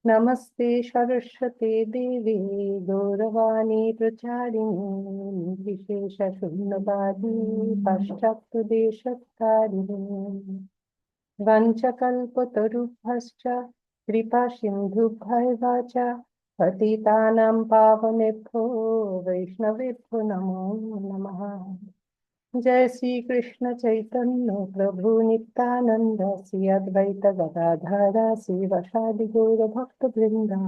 नमस्ते सरस्वते देवी गौरवाणी प्रचारिणे विशेषशून्यवादी पाश्चात्यदेशकारिणे वंशकल्पतरुभ्यश्च कृपासिन्धुभ्यैव च पतितानां पावनेभ्यो वैष्णवेभ्यो नमो नमः। जय श्री कृष्ण चैतन्य प्रभु नित्यानंद श्री अद्वैत गदाधर श्रीवासादि गौर भक्त वृंदा।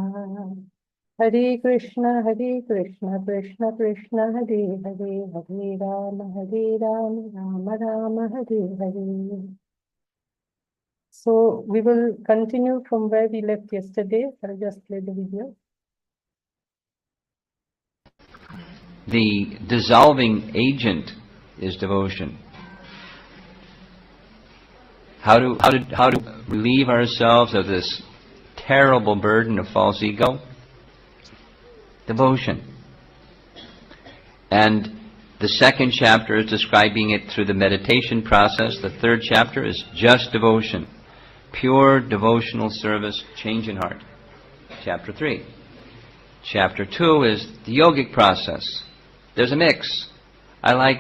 हरे कृष्ण कृष्ण कृष्ण हरे हरे, हरे Ram Ram Ram Hare Hare. So we will continue from where we left yesterday. I'll just play the video. The dissolving agent is devotion. How to relieve ourselves of this terrible burden of false ego? Devotion. And the second chapter is describing it through the meditation process. The third chapter is just devotion. Pure devotional service, change in heart. Chapter 3. Chapter 2 is the yogic process. There's a mix. I like,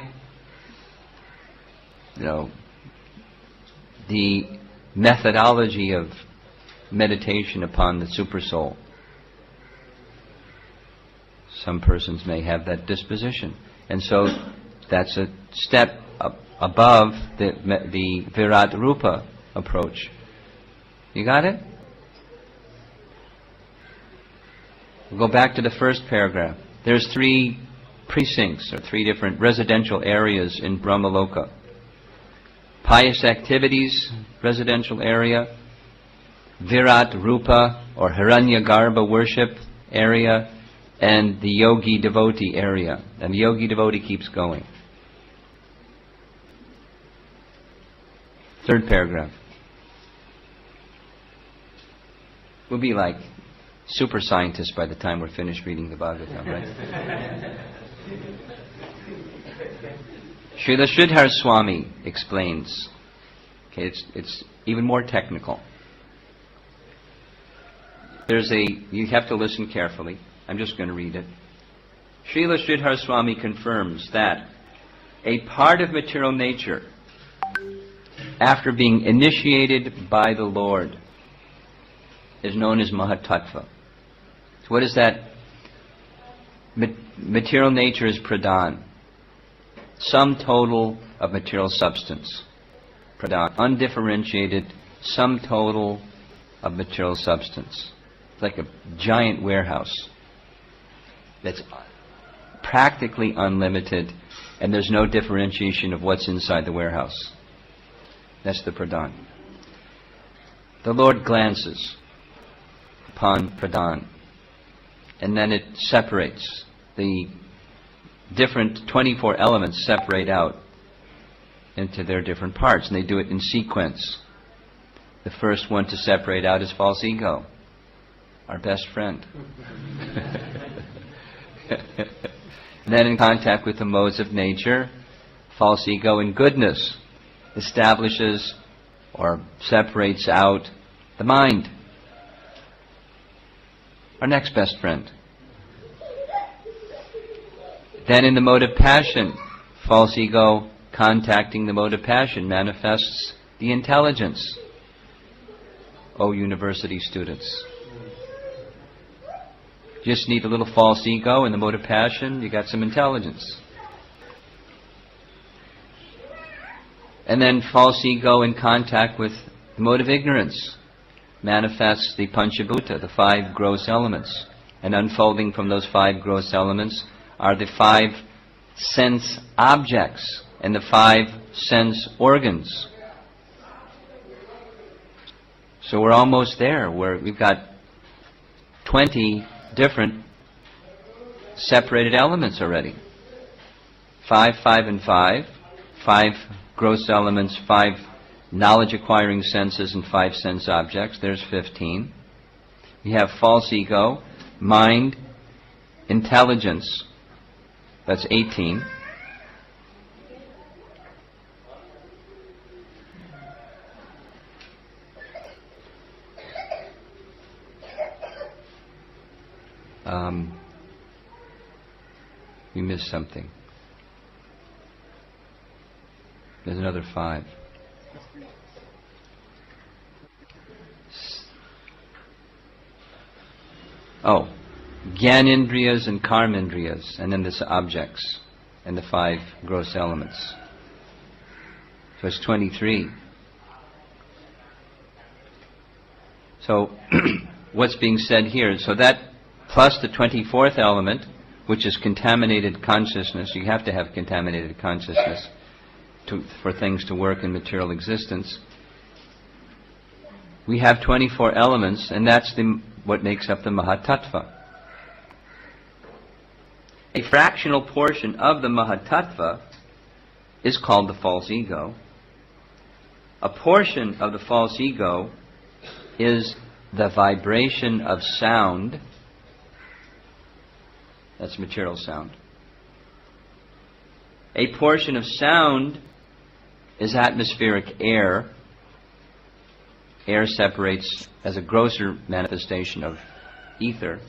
the methodology of meditation upon the supersoul. Some persons may have that disposition. And so that's a step above the Virat Rupa approach. You got it? We'll go back to the first paragraph. There's 3 precincts or 3 different residential areas in Brahmaloka. Pious activities, residential area. Virat Rupa or Hiranyagarbha worship area. And the yogi devotee area. And the yogi devotee keeps going. Third paragraph. We'll be like super scientists by the time we're finished reading the Bhagavatam, right? Srila Sridhar Swami explains. Okay, it's even more technical. You have to listen carefully. I'm just going to read it. Srila Sridhar Swami confirms that a part of material nature, after being initiated by the Lord, is known as Mahatattva. So what is that? Material nature is pradhan. Sum total of material substance. Pradhan. Undifferentiated sum total of material substance. It's like a giant warehouse that's practically unlimited, and there's no differentiation of what's inside the warehouse. That's the pradhan. The Lord glances upon pradhan, and then it separates. The different 24 elements separate out into their different parts, and they do it in sequence. The first one to separate out is false ego, our best friend. Then in contact with the modes of nature, false ego and goodness establishes or separates out the mind, our next best friend. Then in the mode of passion, false ego contacting the mode of passion manifests the intelligence. Oh, university students. Just need a little false ego in the mode of passion, you got some intelligence. And then false ego in contact with the mode of ignorance manifests the Panchabhuta, the 5 gross elements. And unfolding from those 5 gross elements are the 5 sense objects and the 5 sense organs. So we're almost there, where we've got 20 different separated elements already. 5, 5, and 5. 5 gross elements, 5 knowledge acquiring senses, and 5 sense objects. There's 15. We have false ego, mind, intelligence. That's 18. We missed something. There's another 5. Oh, Gyanendriyas and Karmendriyas, and then there's objects, and the 5 gross elements. So it's 23. So what's being said here, so that plus the 24th element, which is contaminated consciousness, you have to have contaminated consciousness for things to work in material existence. We have 24 elements, and that's what makes up the Mahatattva. A fractional portion of the Mahatattva is called the false ego. A portion of the false ego is the vibration of sound. That's material sound. A portion of sound is atmospheric air. Air separates as a grosser manifestation of ether,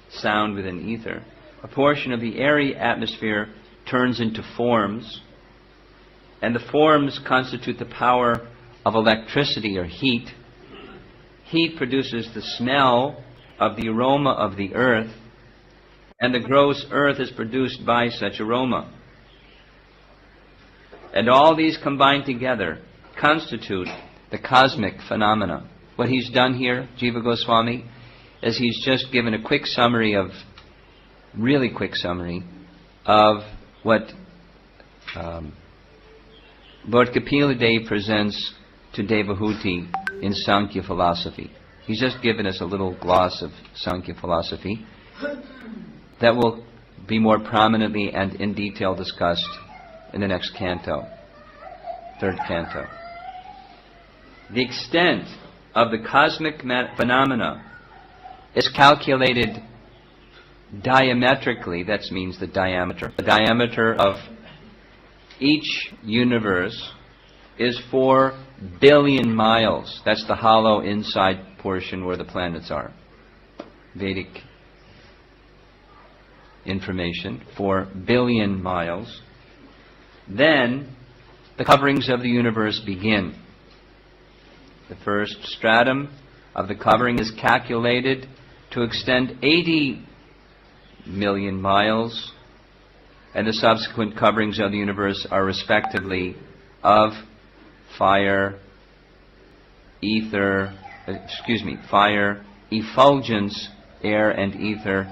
sound within ether. A portion of the airy atmosphere turns into forms, and the forms constitute the power of electricity or heat. Heat produces the smell of the aroma of the earth, and the gross earth is produced by such aroma. And all these combined together constitute the cosmic phenomena. What he's done here, Jiva Goswami, is he's just given a quick summary of, really quick summary, of what Lord Kapila Dev presents to Devahuti in Sankhya philosophy. He's just given us a little gloss of Sankhya philosophy that will be more prominently and in detail discussed in the next canto, 3rd canto. The extent of the cosmic phenomena is calculated diametrically. That means the diameter. The diameter of each universe is 4 billion miles. That's the hollow inside portion where the planets are. Vedic information, 4 billion miles. Then the coverings of the universe begin. The first stratum of the covering is calculated to extend 80 million miles, and the subsequent coverings of the universe are respectively of fire, fire, effulgence, air, and ether,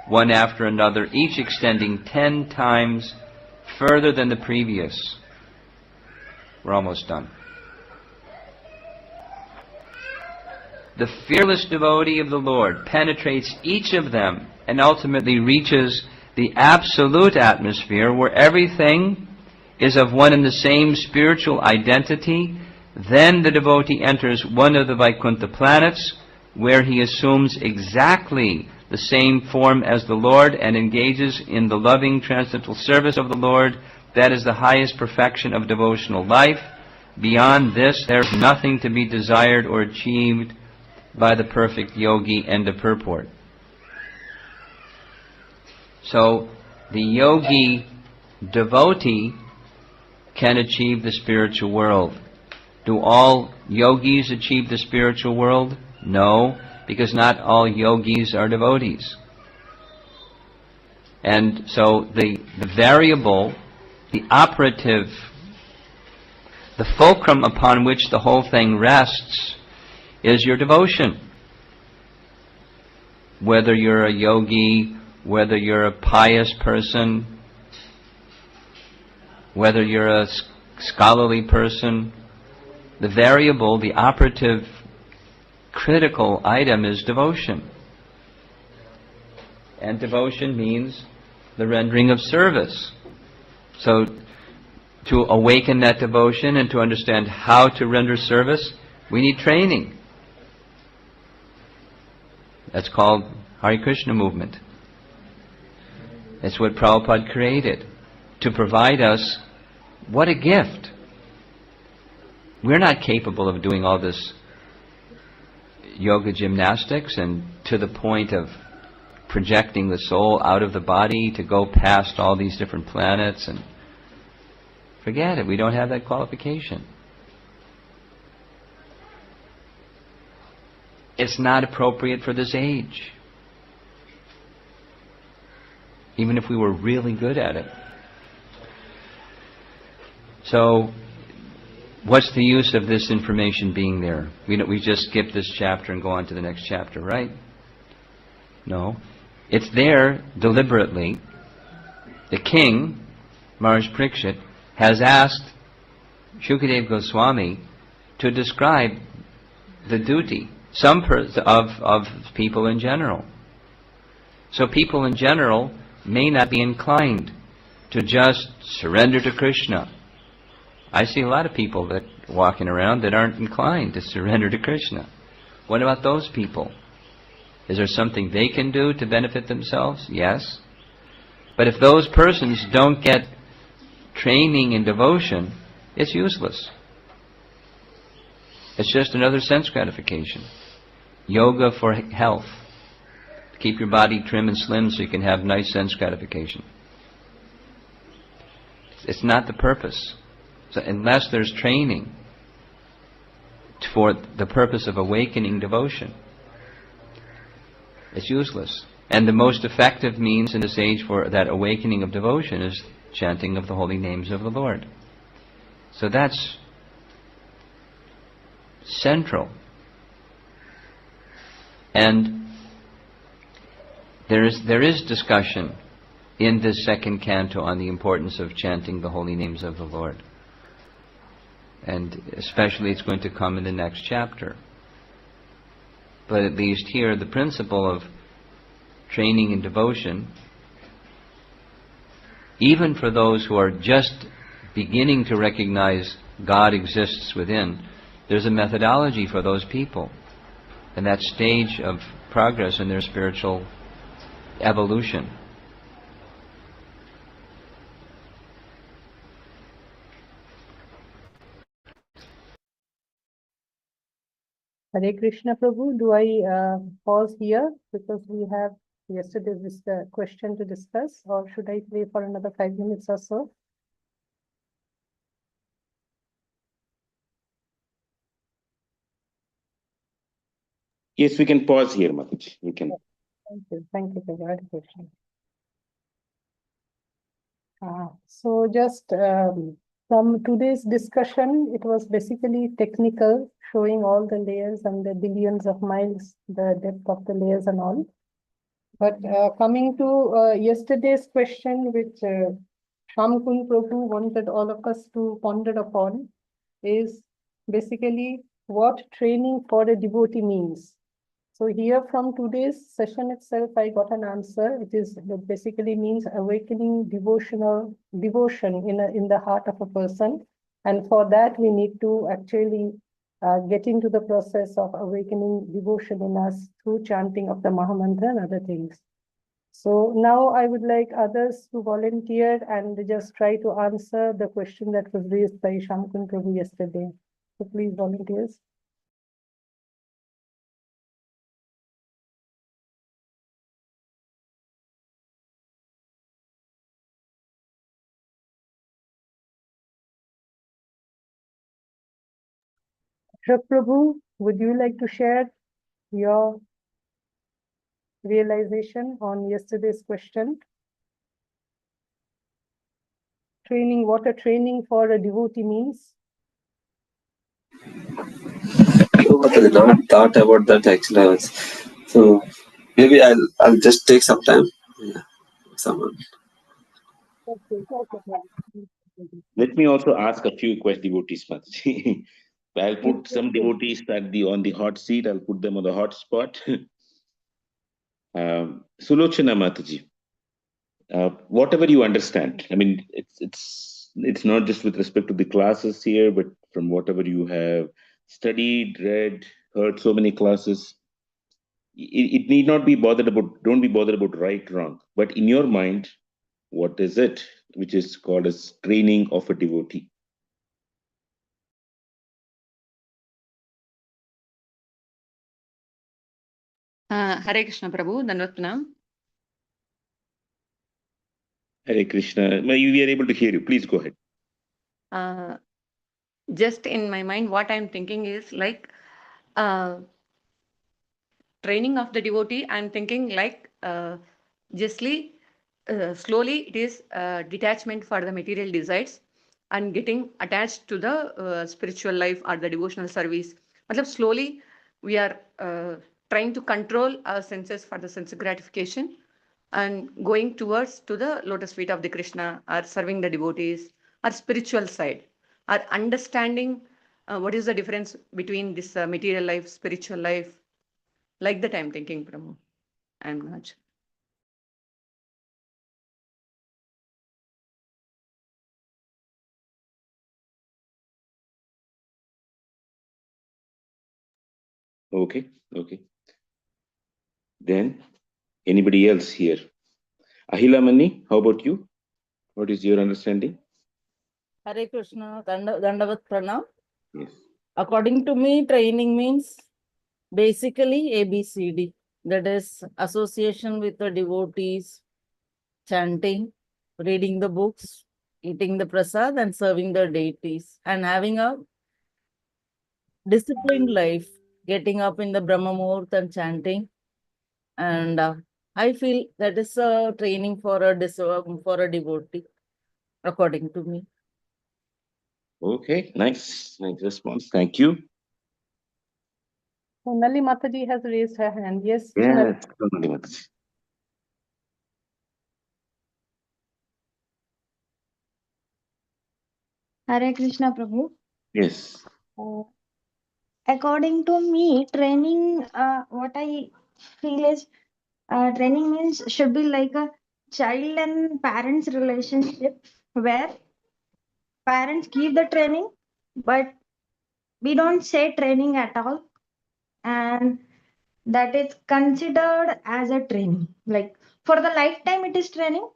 one after another, each extending 10 times further than the previous. We're almost done. The fearless devotee of the Lord penetrates each of them and ultimately reaches the absolute atmosphere where everything is of one and the same spiritual identity. Then the devotee enters one of the Vaikuntha planets, where he assumes exactly the same form as the Lord and engages in the loving transcendental service of the Lord. That is the highest perfection of devotional life. Beyond this, there is nothing to be desired or achieved by the perfect yogi. End of purport. So, the yogi devotee can achieve the spiritual world. Do all yogis achieve the spiritual world? No, because not all yogis are devotees. And so the variable, the operative, the fulcrum upon which the whole thing rests is your devotion. Whether you're a yogi, whether you're a pious person, whether you're a scholarly person, the variable, the operative, critical item is devotion. And devotion means the rendering of service. So, to awaken that devotion and to understand how to render service, we need training. That's called Hare Krishna movement. It's what Prabhupada created, to provide us, what a gift. We're not capable of doing all this yoga gymnastics and to the point of projecting the soul out of the body to go past all these different planets, and forget it, we don't have that qualification. It's not appropriate for this age, even if we were really good at it. So, what's the use of this information being there? We just skip this chapter and go on to the next chapter, right? No. It's there deliberately. The king, Maharaj Parikshit, has asked Shukadev Goswami to describe the duty of people in general. So people in general may not be inclined to just surrender to Krishna. I see a lot of people that walking around that aren't inclined to surrender to Krishna. What about those people? Is there something they can do to benefit themselves? Yes. But if those persons don't get training in devotion, it's useless. It's just another sense gratification. Yoga for health. Keep your body trim and slim so you can have nice sense gratification. It's not the purpose. So unless there's training for the purpose of awakening devotion, it's useless. And the most effective means in this age for that awakening of devotion is chanting of the holy names of the Lord. So that's central. And there is discussion in this second canto on the importance of chanting the holy names of the Lord. And especially it's going to come in the next chapter. But at least here, the principle of training in devotion, even for those who are just beginning to recognize God exists within, there's a methodology for those people. And that stage of progress in their spiritual evolution. Hare Krishna Prabhu, do I pause here because we have yesterday's question to discuss, or should I play for another 5 minutes or so? Yes, we can pause here, Mataji. We can. Thank you, Hare Krishna. So just from today's discussion, it was basically technical, showing all the layers and the billions of miles, the depth of the layers and all. But coming to yesterday's question, which Shamkun Prabhu wanted all of us to ponder upon, is basically what training for a devotee means. So here from today's session itself, I got an answer. It basically means awakening devotion in the heart of a person. And for that, we need to actually get into the process of awakening devotion in us through chanting of the Mahamantra and other things. So now I would like others to volunteer and just try to answer the question that was raised by Shamkun Prabhu yesterday. So please, volunteers. Prabhu, would you like to share your realization on yesterday's question? Training, what a training for a devotee means? I did not thought about that actually. So maybe I'll just take some time. Yeah, someone. Let me also ask a few devotees, Mataji. I'll put some devotees on the hot seat. I'll put them on the hot spot. Sulochana Mataji, whatever you understand. I mean, it's not just with respect to the classes here, but from whatever you have studied, read, heard so many classes. It need not be bothered about. Don't be bothered about right, wrong. But in your mind, what is it which is called as training of a devotee? Hare Krishna Prabhu, Dandavat Pranam. Hare Krishna. We are able to hear you. Please go ahead. Just in my mind, what I'm thinking is like uh, training of the devotee. I'm thinking like justly slowly it is detachment for the material desires and getting attached to the spiritual life or the devotional service. Matlab, slowly we are trying to control our senses for the sense gratification and going towards to the lotus feet of the Krishna or serving the devotees or spiritual side or understanding what is the difference between this material life, spiritual life. Like that I'm thinking, Prabhu. I'm not sure. Okay. Okay. Then anybody else here? Ahila Mani, how about you? What is your understanding? Hare Krishna, Dandavat Pranam. Yes. According to me, training means basically ABCD. That is association with the devotees, chanting, reading the books, eating the prasad and serving the deities and having a disciplined life, getting up in the Brahma Muhurt and chanting. And I feel that is a training for a devotee, according to me. Okay. Nice. Nice response. Thank you. Sonali Mataji has raised her hand. Yes, Sonali. Yes. Sonali Mataji. Hare Krishna Prabhu. Yes. According to me, training, what I feel is training means should be like a child and parents relationship where parents give the training, but we don't say training at all, and that is considered as a training. Like for the lifetime, it is training,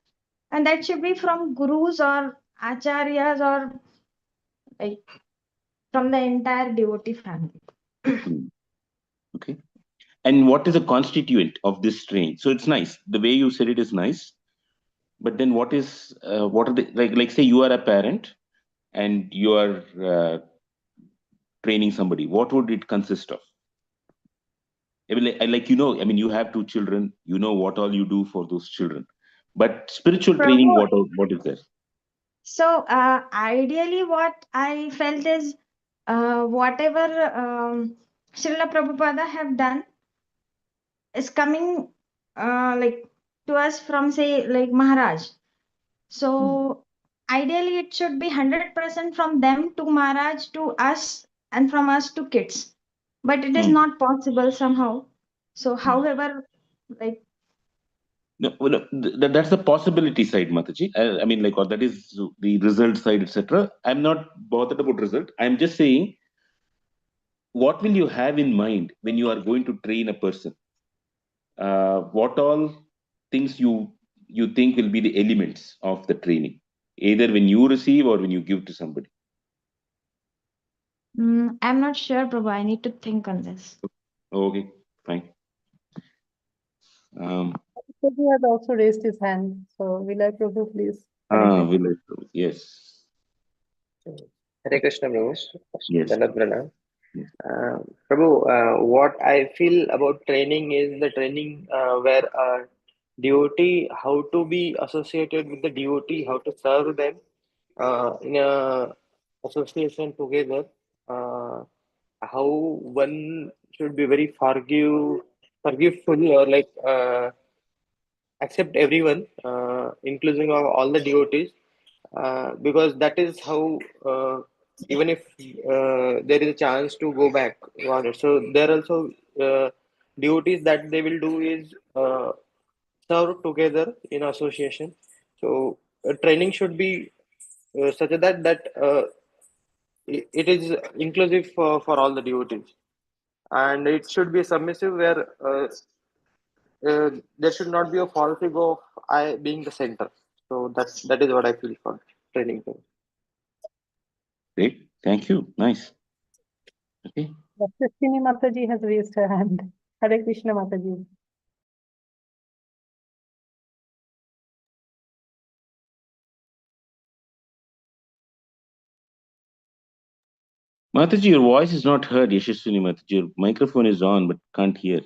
and that should be from gurus or acharyas or like from the entire devotee family. Okay. And what is a constituent of this train? So it's nice. The way you said it is nice. But then what are the, like say you are a parent and you are training somebody. What would it consist of? I mean, I mean, you have two children. You know what all you do for those children. But spiritual training, Prabhu, what is there? so ideally, what I felt is whatever Srila Prabhupada have done is coming like to us from say like Maharaj. So ideally, it should be 100% from them to Maharaj to us and from us to kids. But it is Hmm. not possible somehow. So, however, like No, well, no, that's the possibility side, Mataji. I mean, like, or that is the result side, etc. I'm not bothered about result. I'm just saying, what will you have in mind when you are going to train a person? What all things you think will be the elements of the training, either when you receive or when you give to somebody? I'm not sure, Prabhu. I need to think on this. Okay, fine. Prabhu has also raised his hand. So, Vilay Prabhu, please. Hare Krishna. Yes, Hare Krishna, Prabhu. yes, Dandavat Pranam. yes. Prabhu, what I feel about training is the training where devotee, how to be associated with the devotee, how to serve them in a association together, how one should be very forgiveful or like accept everyone, including all the devotees, because that is how even if there is a chance to go back on it. So there are also devotees that they will do is serve together in association. So training should be such that it is inclusive for all the devotees, and it should be submissive where there should not be a false ego of I being the center. So that is what I feel for training. Great. Thank you. Nice. Okay. Dashini Mataji has raised her hand. Hare Krishna Mataji. Mataji, your voice is not heard, Yashaswini Mataji. Your microphone is on, but can't hear.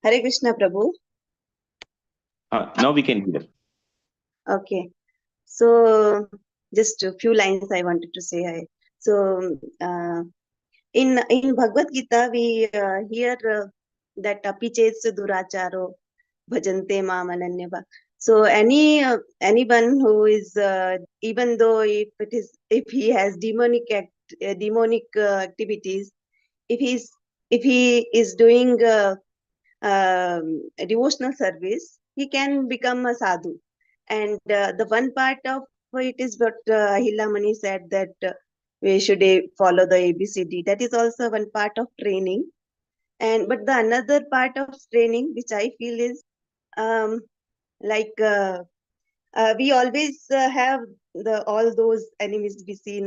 Hare Krishna Prabhu. Now we can hear. Okay. So just a few lines I wanted to say. So in Bhagavad Gita we hear that apichets duracharo bhajante mam ananyava. So anyone who is even though if he has demonic activities, if he is doing a devotional service, he can become a sadhu. And the one part of it is what Ahila Mani said, that we should follow the ABCD. That is also one part of training. And but the another part of training, which I feel is like we always have all those enemies we see,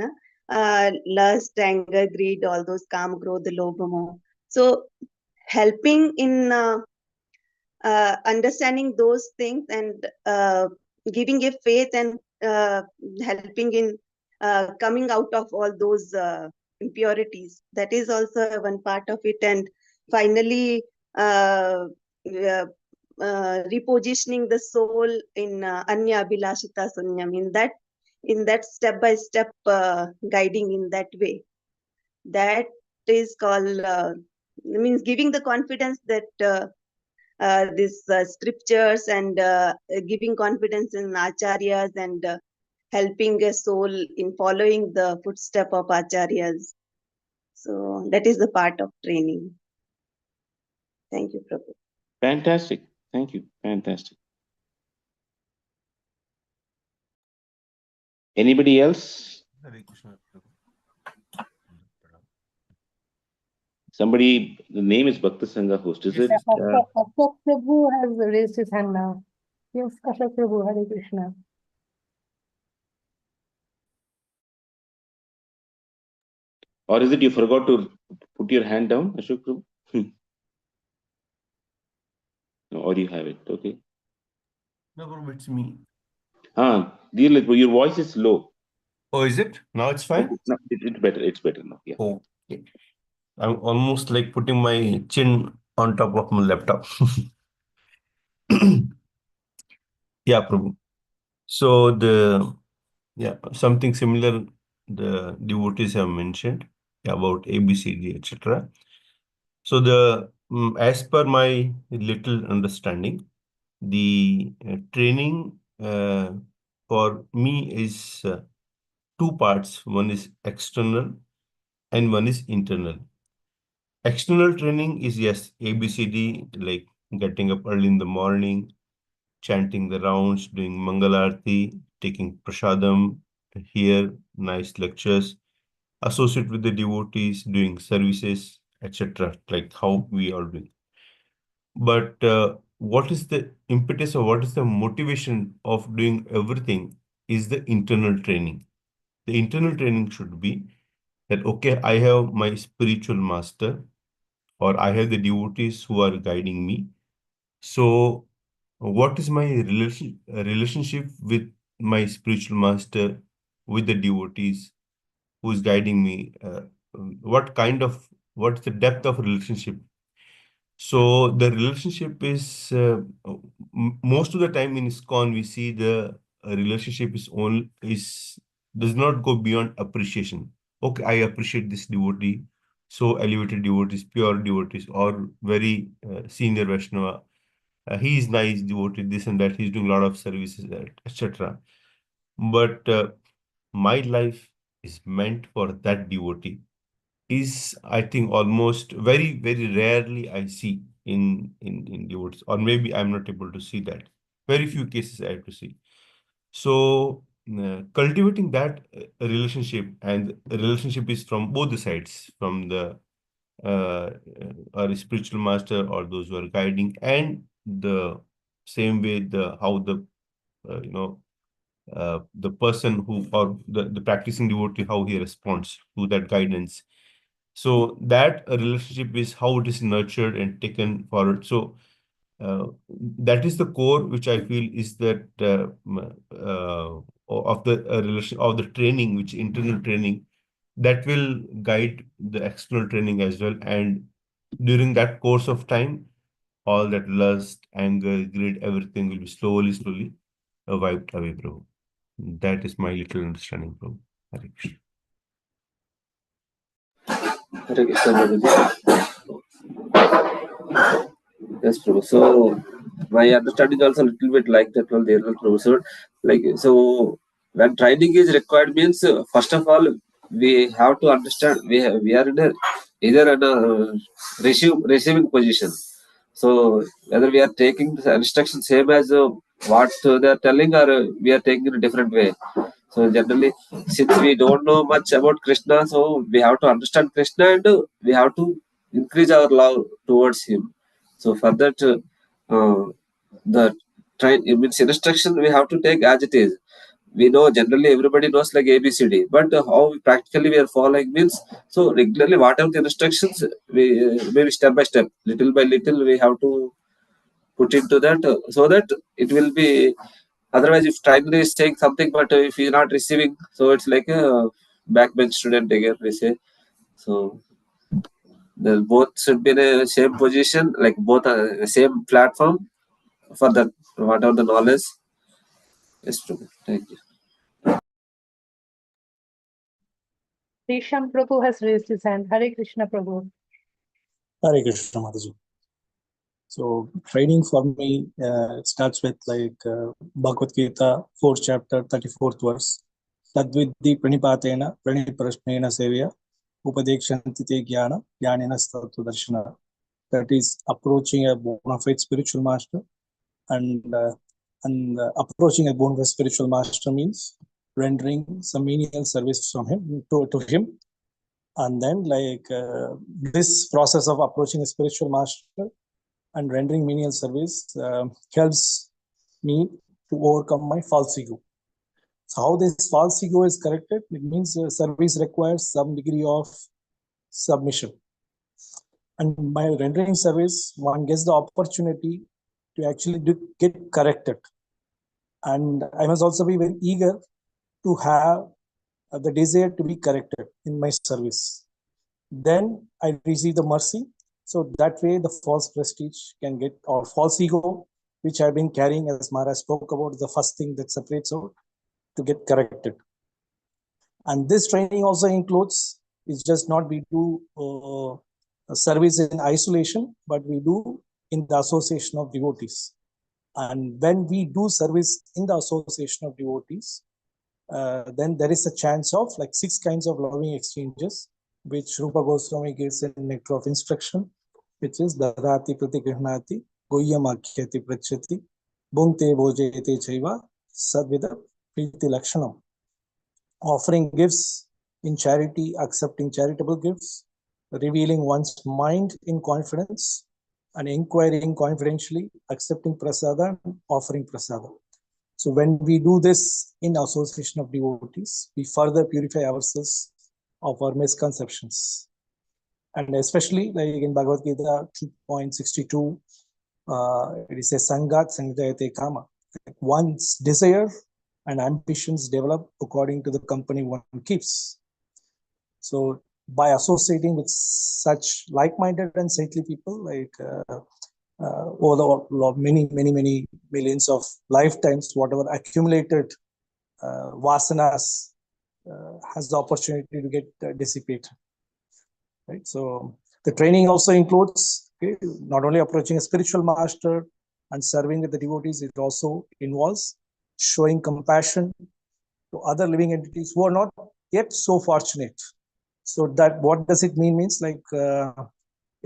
lust, anger, greed, all those kam, krodh, lobha, moh. So helping in understanding those things and giving a faith and helping in coming out of all those impurities. That is also one part of it. And finally, uh, repositioning the soul in Anya Abhilashita Sunyam, in that step by step guiding in that way. That is called means giving the confidence that these scriptures and giving confidence in acharyas and helping a soul in following the footstep of acharyas. So that is the part of training. Thank you, Prabhu. Fantastic. Thank you. Fantastic. Anybody else? Somebody, the name is Bhakta Sangha host. Is it? Ashok Prabhu has raised his hand now. Yes, Ashok Prabhu, Hare Krishna. Or is it you forgot to put your hand down, Ashok Prabhu? No, or you have it. Okay. No problem, it's me. Dear Little, your voice is low. Oh, is it? Now it's fine? Okay. No, it's better. It's better now. Yeah. Okay. I'm almost like putting my chin on top of my laptop. Yeah, Prabhu. So something similar the devotees have mentioned about ABCD, etc. So as per my little understanding, the training for me is two parts. One is external and one is internal. External training is, yes, ABCD, like getting up early in the morning, chanting the rounds, doing Mangalarti, taking prasadam, hear nice lectures, associate with the devotees, doing services, etc., like how we are doing. But what is the impetus or what is the motivation of doing everything is the internal training. The internal training should be that, okay, I have my spiritual master or I have the devotees who are guiding me. So what is my relationship with my spiritual master, with the devotees who is guiding me? What's the depth of relationship? So the relationship is most of the time in ISKCON we see the relationship does not go beyond appreciation. Okay, I appreciate this devotee, so elevated devotees, pure devotees, or very senior Vaishnava. He is nice devotee, this and that. He's doing a lot of services, etc. But my life is meant for that devotee is, I think, almost very, very rarely I see in devotees, or maybe I'm not able to see that. Very few cases I have to see. So cultivating that relationship, and the relationship is from both the sides, from the our spiritual master or those who are guiding, and the same way the person who, or the practicing devotee, how he responds to that guidance. So that relationship is how it is nurtured and taken forward. So That is the core, which I feel is that of the relation of the training, which internal training that will guide the external training as well. And during that course of time, all that lust, anger, greed, everything will be slowly wiped away, bro. That is my little understanding, bro. Hare Krishna. Hare Krishna, Prabhuji. Yes, Prabhu. So my understanding also a little bit like that one there, Prabhu. So, like, so when training is required means first of all we have to understand we are in a, either in a receiving position. So whether we are taking the instruction same as what they are telling, or we are taking in a different way. So generally, since we don't know much about Krishna, so we have to understand Krishna, and we have to increase our love towards him. So for that, the train it means instruction we have to take as it is. We know generally everybody knows like ABCD, but how practically we are following means, so regularly whatever the instructions we maybe step by step, little by little we have to put into that, so that it will be. Otherwise, if trainer is saying something, but if he is not receiving, so it's like a backbench student again, we say. So the both should be in the same position, like both are the same platform for that whatever the knowledge is true. Thank you. Risham Prabhu has raised his hand. Hare Krishna Prabhu. Hare Krishna Mataji. So training for me it starts with like Bhagavad Gita, 4th chapter, 34th verse. Tadviddi pranipatena praniprashnena sevya upadekshanti te jnana jnanena sattva darshana. That is approaching a bona fide spiritual master, and approaching a bona fide spiritual master means rendering some menial service from him to him. And then like this process of approaching a spiritual master and rendering menial service helps me to overcome my false ego. So how this false ego is corrected? It means service requires some degree of submission. And by rendering service, one gets the opportunity to actually get corrected. And I must also be very eager to have the desire to be corrected in my service. Then I receive the mercy. So that way the false prestige can get, or false ego, which I've been carrying, as Maharaj spoke about, the first thing that separates out, to get corrected. And this training also includes, it's just not we do service in isolation, but we do in the association of devotees. And when we do service in the association of devotees, then there is a chance of like 6 kinds of loving exchanges, which Rupa Goswami gives in Nectar of Instruction, which is Dadati Pratigrihnati, Goyam Akhyati Prachati, Bhungte Bhojete Chaiva, Sadvida Priti Lakshanam. Offering gifts in charity, accepting charitable gifts, revealing one's mind in confidence, and inquiring confidentially, accepting prasada, and offering prasada. So when we do this in association of devotees, we further purify ourselves of our misconceptions. And especially like in Bhagavad Gita 2.62, it is a Sangat Sanjayate Kama. Like one's desire and ambitions develop according to the company one keeps. So by associating with such like-minded and saintly people, like over the many millions of lifetimes, whatever accumulated vasanas has the opportunity to get dissipated. Right. So the training also includes not only approaching a spiritual master and serving with the devotees, it also involves showing compassion to other living entities who are not yet so fortunate. So that what does it mean? Means like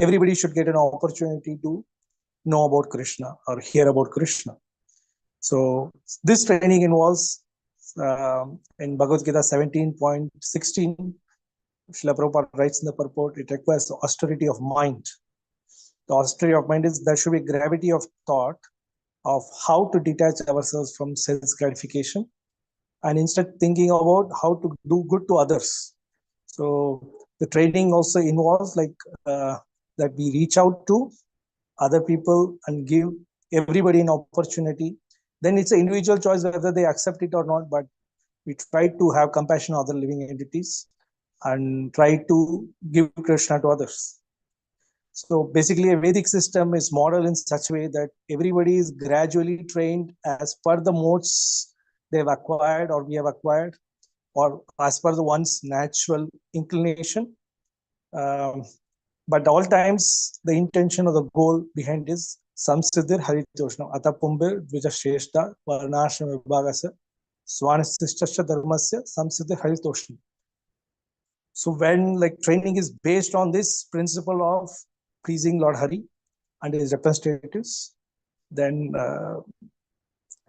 everybody should get an opportunity to know about Krishna or hear about Krishna. So this training involves in Bhagavad Gita 17.16, Srila Prabhupada writes in the purport, it requires the austerity of mind. The austerity of mind is there should be gravity of thought of how to detach ourselves from self gratification and instead thinking about how to do good to others. So the training also involves like that we reach out to other people and give everybody an opportunity. Then it's an individual choice whether they accept it or not, but we try to have compassion on other living entities and try to give Krishna to others. So basically, a Vedic system is modeled in such a way that everybody is gradually trained as per the modes they've acquired or we have acquired, or as per the one's natural inclination. But all times, the intention or the goal behind is Samsiddhir Haritoshna, Atapumbir Dvijashreshta Varnashram Vibhagasa Swanististasya Dharmasya Samsiddhir Haritoshna. So when like training is based on this principle of pleasing Lord Hari and his representatives, then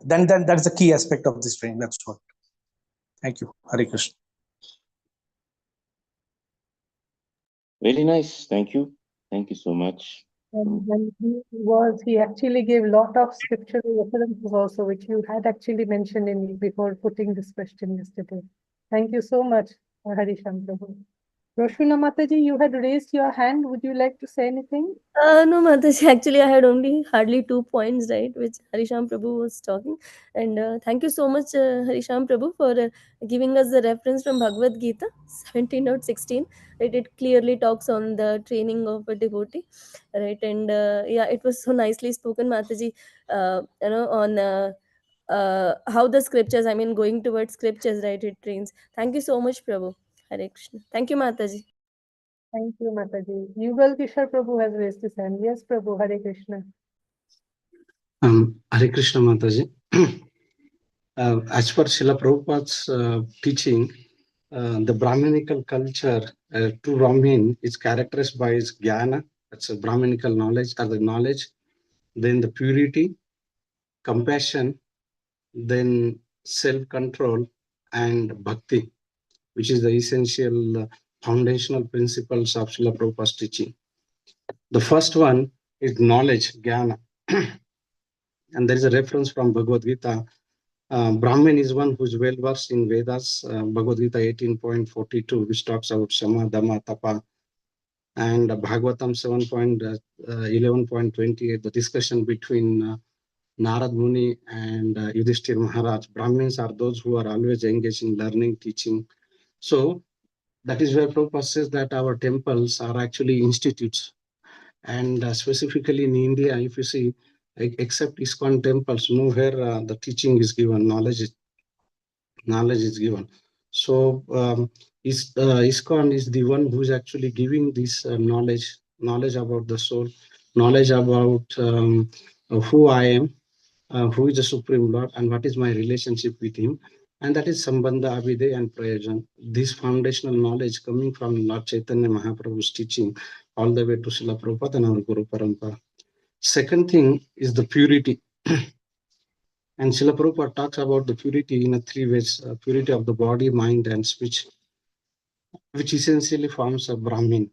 that's the key aspect of this training. That's what. Thank you. Hare Krishna. Very nice. Thank you. Thank you so much. And when he actually gave a lot of scriptural references also, which you had actually mentioned in before putting this question yesterday. Thank you so much, Harisham Prabhu. Roshuna Mataji, you had raised your hand. Would you like to say anything? No, Mataji, actually, I had only hardly 2 points, right, which Harisham Prabhu was talking. And thank you so much, Harisham Prabhu, for giving us the reference from Bhagavad Gita 17.16. Right, it clearly talks on the training of a devotee, right? And yeah, it was so nicely spoken, Mataji, on how the scriptures, I mean, going towards scriptures, right, it trains. Thank you so much, Prabhu. Hare Krishna. Thank you, Mataji. Thank you, Mataji. Yugal Kishore Prabhu has raised his hand. Yes, Prabhu, Hare Krishna. Hare Krishna Mataji. As per Srila Prabhupada's teaching, the Brahminical culture, true Brahmin, is characterized by its jnana, that's a Brahminical knowledge, or the knowledge, then the purity, compassion, then self-control, and bhakti, which is the essential foundational principles of Srila Prabhupada's teaching. The first one is knowledge, jnana. And there is a reference from Bhagavad Gita. Brahmin is one who is well versed in Vedas, Bhagavad Gita 18.42, which talks about Shama, Dhamma, Tapa, and Bhagavatam 7.11.28, the discussion between Narad Muni and Yudhishthir Maharaj. Brahmins are those who are always engaged in learning, teaching. So that is where Prabhupada says that our temples are actually institutes. And specifically in India, if you see, except ISKCON temples, nowhere the teaching is given, knowledge is given. So ISKCON is the one who is actually giving this knowledge about the soul, knowledge about who I am, who is the Supreme Lord, and what is my relationship with him. And that is Sambandha, Abhiday, and Prayojan. This foundational knowledge coming from Lord Chaitanya Mahaprabhu's teaching all the way to Srila Prabhupada and our Guru Parampara. Second thing is the purity. And Srila Prabhupada talks about the purity in 3 ways, purity of the body, mind, and speech, which essentially forms a Brahmin.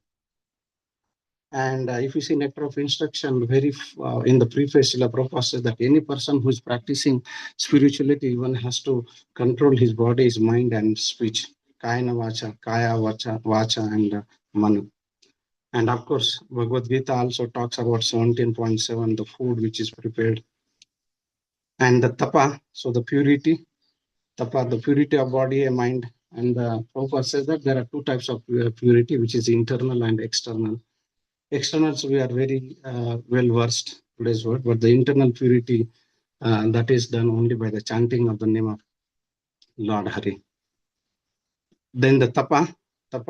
And if you see Nectar of Instruction, in the preface, Srila Prabhupada says that any person who is practicing spirituality even has to control his body, his mind, and speech. Kaya, vacha, and manu. And of course, Bhagavad Gita also talks about 17.7, the food which is prepared. And the tapa, so the purity, tapa, the purity of body and mind. And Prabhupada says that there are 2 types of purity, which is internal and external. Externals, we are very well versed today's word, but the internal purity, that is done only by the chanting of the name of Lord Hari. Then the tapa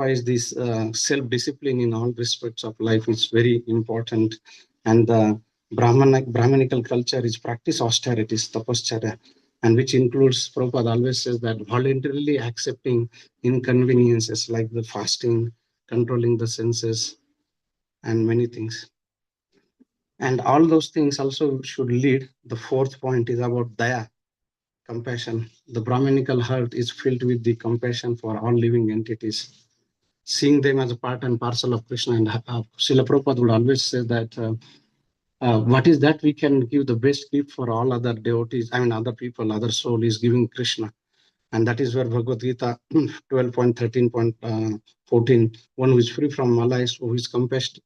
is this self-discipline in all respects of life. It's very important. And the Brahminical culture is practice austerities, tapascharya, and which includes, Prabhupada always says that voluntarily accepting inconveniences like the fasting, controlling the senses, and many things. And all those things also should lead. The 4th point is about daya, compassion. The Brahminical heart is filled with the compassion for all living entities, seeing them as a part and parcel of Krishna. And Srila Prabhupada would always say that what is that we can give the best gift for all other devotees, I mean other people, other soul is giving Krishna. And that is where Bhagavad Gita 12.13.14, one who is free from malice, who is compassionate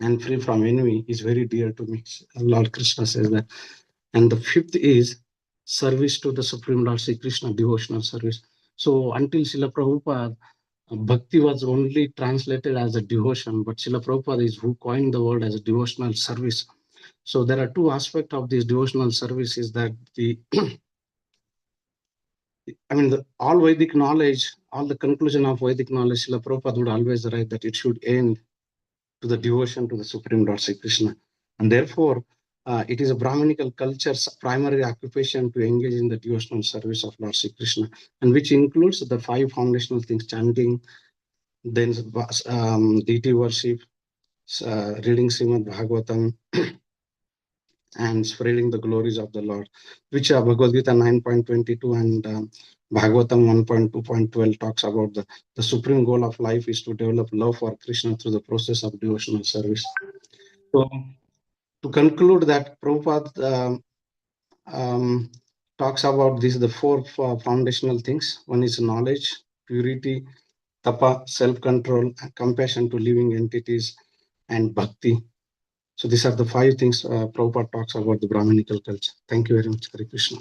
and free from envy is very dear to me. Lord Krishna says that. And the fifth is service to the Supreme Lord Sri Krishna, devotional service. So until Srila Prabhupada, bhakti was only translated as a devotion, but Srila Prabhupada is who coined the word as a devotional service. So there are two aspects of this devotional service is that all Vedic knowledge, all the conclusion of Vedic knowledge, Srila Prabhupada would always write that it should end to the devotion to the Supreme Lord Sri Krishna. And therefore, it is a Brahminical culture's primary occupation to engage in the devotional service of Lord Sri Krishna, and which includes the 5 foundational things: chanting, then deity worship, reading Srimad Bhagavatam, and spreading the glories of the Lord, which Bhagavad Gita 9.22 and Bhagavatam 1.2.12 talks about the supreme goal of life is to develop love for Krishna through the process of devotional service. So, to conclude that, Prabhupada talks about the 4 foundational things. One is knowledge, purity, tapa, self-control, compassion to living entities, and bhakti. So these are the 5 things Prabhupada talks about the Brahminical culture. Thank you very much, Hare Krishna.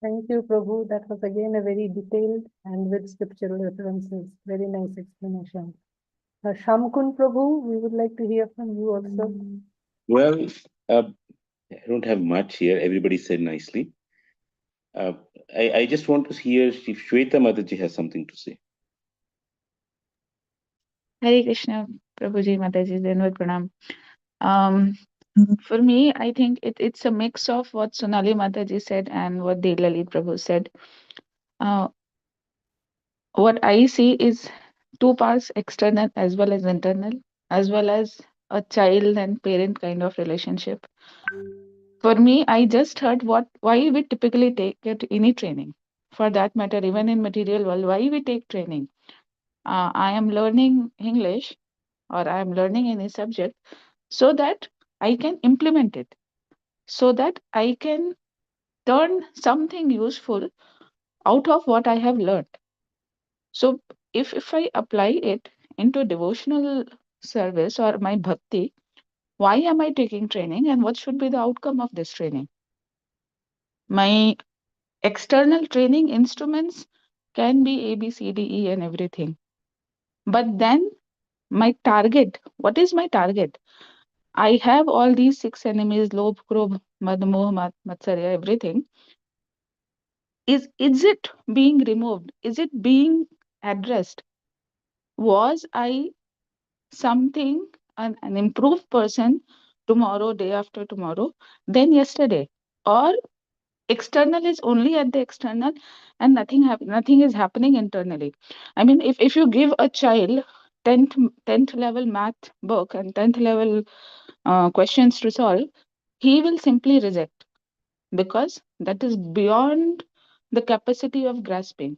Thank you, Prabhu. That was again a very detailed and with scriptural references. Very nice explanation. Shamkun Prabhu, we would like to hear from you also. Well, I don't have much here. Everybody said nicely. I just want to hear if Shweta Mataji has something to say. Hare Krishna, Prabhuji, Mataji, Danvat Pranam. For me, I think it's a mix of what Sonali Mataji said and what Devlalit Prabhu said. What I see is 2 parts, external as well as internal, as well as a child and parent kind of relationship. For me, I just heard why we typically get any training. For that matter, even in material world, why we take training. I am learning English or I am learning any subject so that I can implement it, so that I can turn something useful out of what I have learned. So if I apply it into devotional service or my bhakti, why am I taking training and what should be the outcome of this training? My external training instruments can be A, B, C, D, E, and everything. But then my target, what is my target? I have all these 6 enemies, Lobh, Krobh, Mad, Moh, Matsarya, everything. Is it being removed? Is it being addressed? Was I something, an improved person tomorrow, day after tomorrow, than yesterday? Or external is only at the external and nothing is happening internally. I mean, if you give a child 10th level math book and 10th level questions to solve, he will simply reject because that is beyond the capacity of grasping.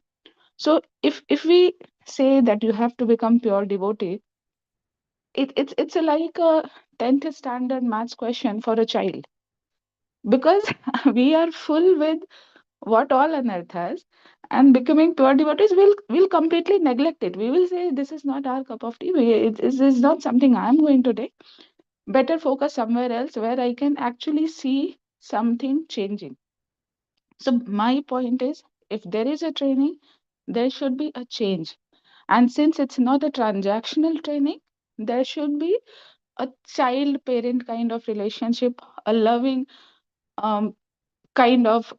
So if we say that you have to become pure devotee, it's like a 10th standard maths question for a child, because we are full with what all on earth has, and becoming pure devotees will completely neglect it. We will say this is not our cup of tea. It is not something I am going to take. Better focus somewhere else where I can actually see something changing. So my point is, if there is a training, there should be a change. And since it's not a transactional training, there should be a child parent kind of relationship, a loving kind of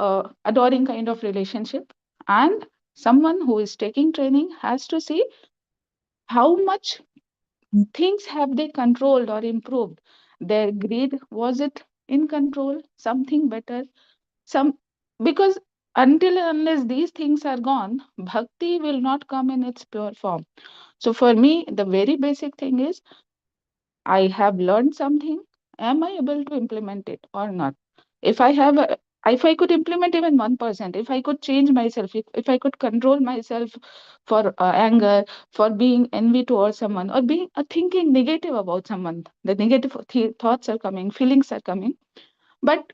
adoring kind of relationship. And someone who is taking training has to see how much things have they controlled or improved. Their greed, was it in control, something better, some, because until and unless these things are gone, bhakti will not come in its pure form. So for me, the very basic thing is, I have learned something. Am I able to implement it or not? If if I could implement even 1%, if I could change myself, if I could control myself for anger, for being envy towards someone, or being thinking negative about someone, the negative thoughts are coming, feelings are coming. But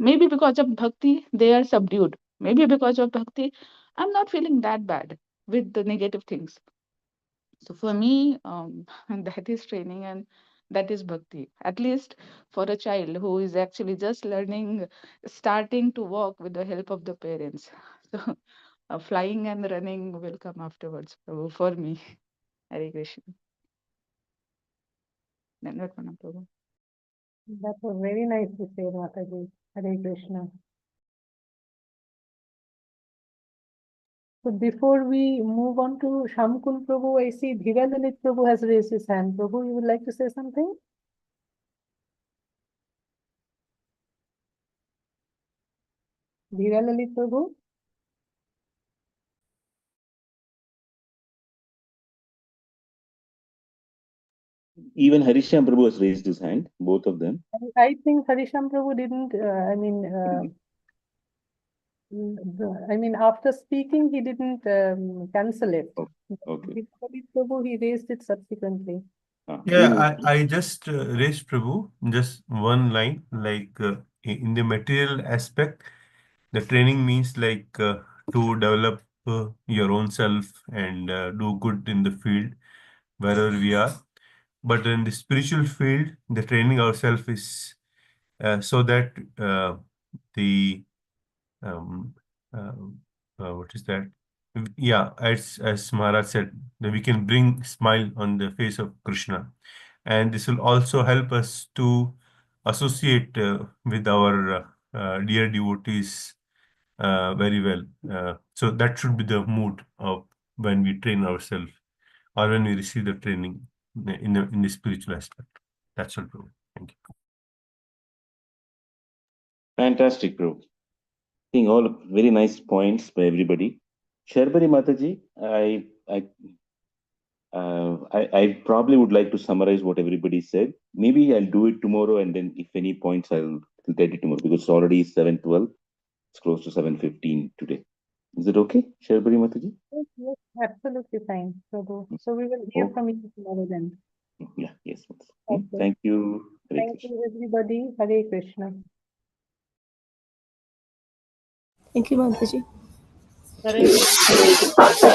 Maybe because of bhakti, they are subdued. Maybe because of bhakti, I'm not feeling that bad with the negative things. So for me, that is training and that is bhakti. At least for a child who is actually just learning, starting to walk with the help of the parents. So flying and running will come afterwards for me. Hare Krishna. Dandavat Pranam, Prabhu. That was very nice to say, Mataji. Hare Krishna. So before we move on to Shamkul Prabhu, I see Dhira Lalit Prabhu has raised his hand. Prabhu, you would like to say something? Dhira Lalit Prabhu? Even Harisham Prabhu has raised his hand, both of them. I think Harisham Prabhu didn't, after speaking, he didn't cancel it. Okay. Dhira Lalit Prabhu, he raised it subsequently. Yeah, I just raised Prabhu, just one line, like in the material aspect, the training means like to develop your own self and do good in the field wherever we are. But in the spiritual field, the training ourselves is so that the um, what is that? Yeah, as Maharaj said, that we can bring smile on the face of Krishna, and this will also help us to associate with our dear devotees very well. So that should be the mood of when we train ourselves or when we receive the training in the spiritual aspect. That's all, Prabhu. Thank you. Fantastic, Prabhu. I think all very nice points by everybody. Sharbari Mataji, I probably would like to summarize what everybody said. Maybe I'll do it tomorrow, and then if any points, I'll tell it tomorrow because it's already 7:12. It's close to 7:15 today. Is it okay, Sharbari Mataji? Yes, absolutely fine, Prabhu. So we will hear from you tomorrow then. Yeah, yes. Okay. Thank you. Hare Thank Krishna. you, everybody. Hare Krishna. Thank you, Mataji. Hare Krishna.